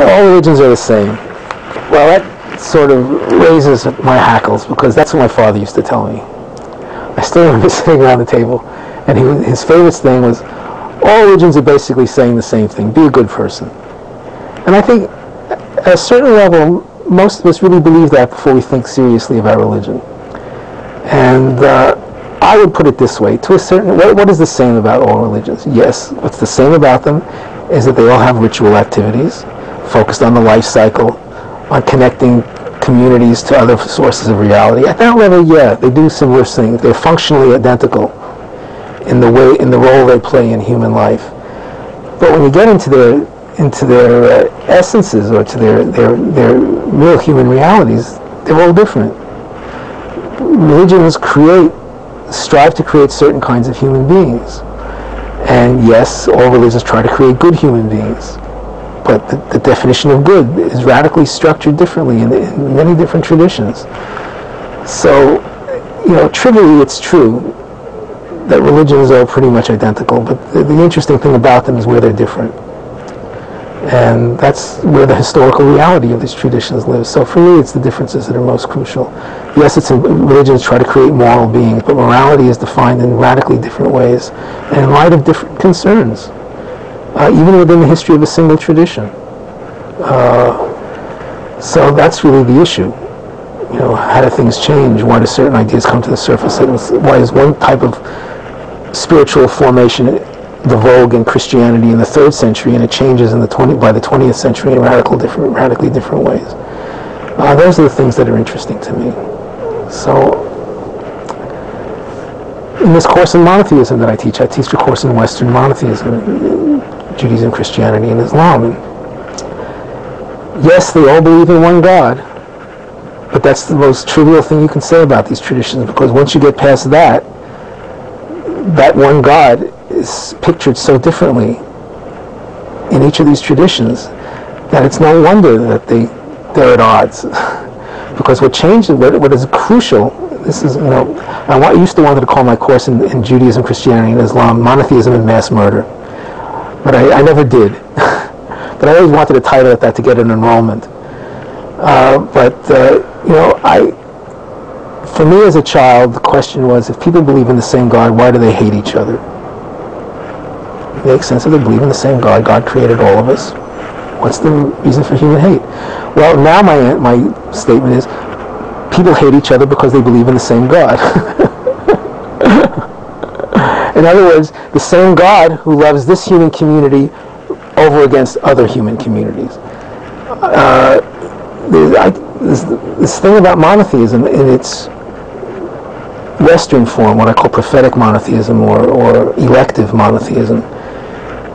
All religions are the same. Well, that sort of raises my hackles, because that's what my father used to tell me. I still remember sitting around the table, and his favorite thing was, all religions are basically saying the same thing: be a good person. And I think at a certain level, most of us really believe that before we think seriously about religion. And I would put it this way: to a certain, what is the same about all religions? Yes, what's the same about them is that they all have ritual activities focused on the life cycle, on connecting communities to other sources of reality. At that level, yeah, they do similar things. They're functionally identical in the role they play in human life. But when you get into their essences, or to their real human realities, they're all different. Religions strive to create certain kinds of human beings. And yes, all religions try to create good human beings. But the definition of good is radically structured differently in many different traditions. So, trivially it's true that religions are pretty much identical, but the interesting thing about them is where they're different. And that's where the historical reality of these traditions lives. So for me, it's the differences that are most crucial. Yes, religions try to create moral beings, but morality is defined in radically different ways, and in light of different concerns, even within the history of a single tradition. So that's really the issue. How do things change? Why do certain ideas come to the surface? Why is one type of spiritual formation the vogue in Christianity in the 3rd century, and it changes by the 20th century in radically different ways? Those are the things that are interesting to me. So, in this course in monotheism that I teach a course in Western monotheism, Judaism, Christianity, and Islam. And yes, they all believe in one God, but that's the most trivial thing you can say about these traditions, because once you get past that one God is pictured so differently in each of these traditions that it's no wonder that they're at odds. Because what changes, what is crucial, this is, I used to want to call my course in Judaism, Christianity, and Islam Monotheism and Mass Murder, but I never did. But I always wanted a title at that to get an enrollment. For me as a child, the question was, if people believe in the same God, why do they hate each other? It makes sense. If they believe in the same God, God created all of us, what's the reason for human hate? Well, now my statement is, people hate each other because they believe in the same God. In other words, the same God who loves this human community over against other human communities. This thing about monotheism in its Western form, what I call prophetic monotheism or elective monotheism,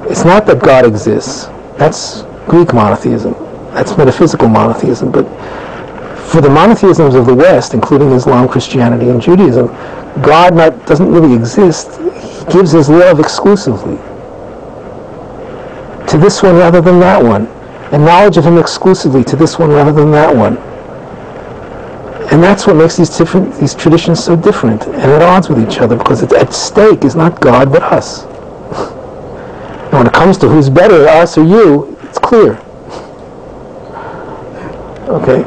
it's not that God exists. That's Greek monotheism. That's metaphysical monotheism. But for the monotheisms of the West, including Islam, Christianity, and Judaism, God doesn't really exist. He gives his love exclusively to this one rather than that one, and knowledge of him exclusively to this one rather than that one. And that's what makes these traditions so different and at odds with each other, because at stake is not God but us. And when it comes to who's better, us or you, it's clear. Okay,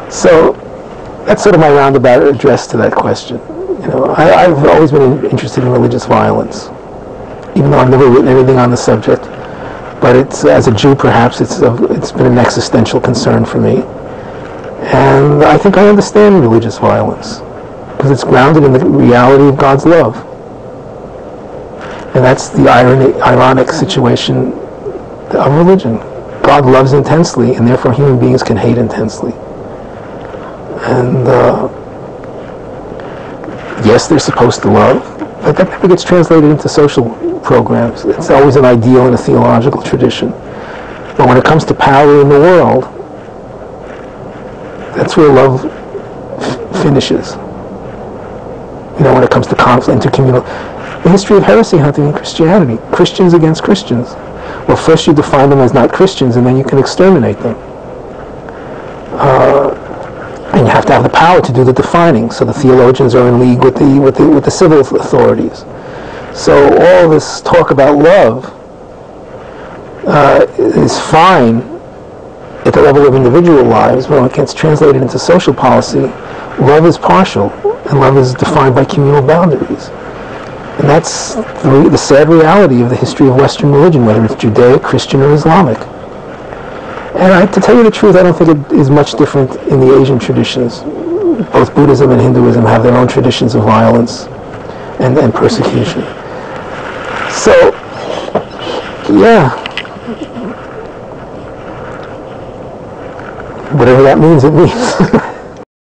so that's sort of my roundabout address to that question. I've always been interested in religious violence, even though I've never written anything on the subject. But as a Jew, perhaps it's been an existential concern for me. And I think I understand religious violence, because it's grounded in the reality of God's love. And that's the ironic situation of religion. God loves intensely, and therefore human beings can hate intensely. And yes, they're supposed to love, but that never gets translated into social programs. It's always an ideal in a theological tradition. But when it comes to power in the world, that's where love finishes. When it comes to conflict, intercommunal. The history of heresy hunting in Christianity, Christians against Christians. Well, first you define them as not Christians, and then you can exterminate them. And you have to have the power to do the defining. So the theologians are in league with the civil authorities. So all this talk about love is fine at the level of individual lives, when it gets translated into social policy, love is partial, and love is defined by communal boundaries. And that's the sad reality of the history of Western religion, whether it's Judaic, Christian, or Islamic. And to tell you the truth, I don't think it is much different in the Asian traditions. Both Buddhism and Hinduism have their own traditions of violence and persecution. So, yeah. Whatever that means, it means.